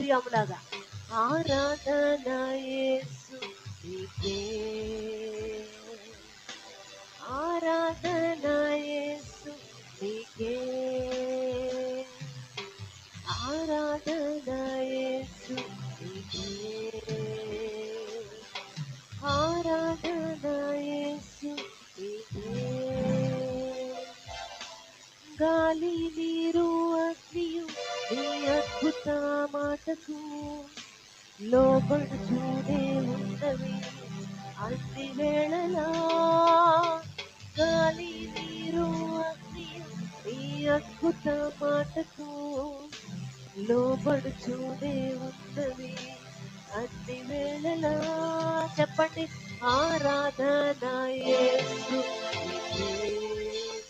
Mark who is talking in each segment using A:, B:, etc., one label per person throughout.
A: మిరియాములాగా. ఆరాధన యేసు నీకే, ఆరాధన యేసు నీకే, ఆరాధన యేసు నీకే, ఆరాధన యేసు నీకే. గాలి నీరు అగ్నియు నీ అద్భుత మాటకు లోబడుతూనే ఉన్నవి అన్ని వేళలా. గాలి నీరు అగ్నియు నీ అద్భుత మాటకు లోబడుతూనే ఉన్నవి అన్ని వేళలా. చెప్పండి, ఆరాధన యేసు నీకే.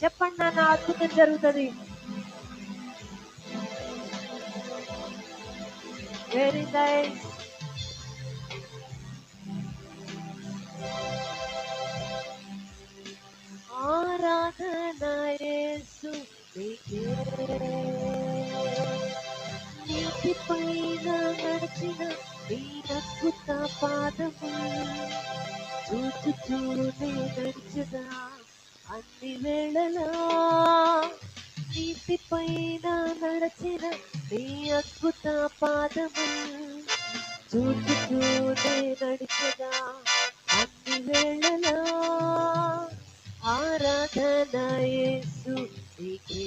A: చెప్పండి, నాన్న అద్భుతం జరుగుతుంది. Very nice. ఆరాధన యేసు నీకే, నీటి పైన నడిచిన నీ అద్భుత పాదము చూచుచూనే నడిచదా అన్ని వేళలా. నీటి పైన నడిచిన నీ అద్భుత పాదము చూచుచూనే నడిచదా అన్ని వేళలా. ఆరాధన యేసు నీకే.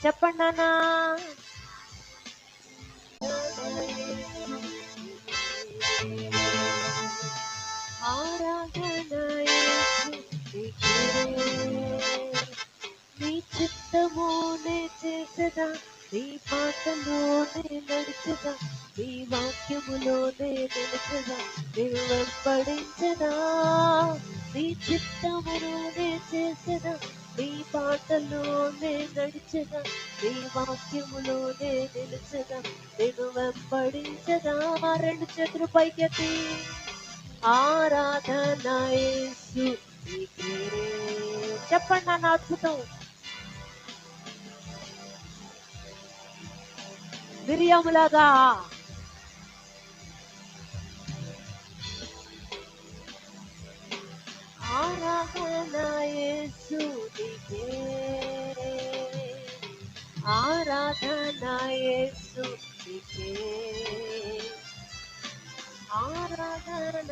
A: చెప్పండి నాన్న. ఆరాధన యేసు నీకే, నీ చిత్తమునే చేసదా, నీ పాటలోనే నడిచదా, నీ వాక్యములోనే నిలిచదా, నీవు వెంబడించదా. నీ చిత్తములోనే చేసదా, నీ పాటలోనే నడిచదా, నీ వాక్యములోనే నిలిచదా, నేను వెంబడించదా. రెండు చేతులు పైకెత్తి ఆరాధన యేసు నీకే. చెప్పండి నాన్న అద్భుతం. మిరియాములాగా ఆరాధన యేసు నీకే, ఆరాధన యేసు నీకే, ఆరాధన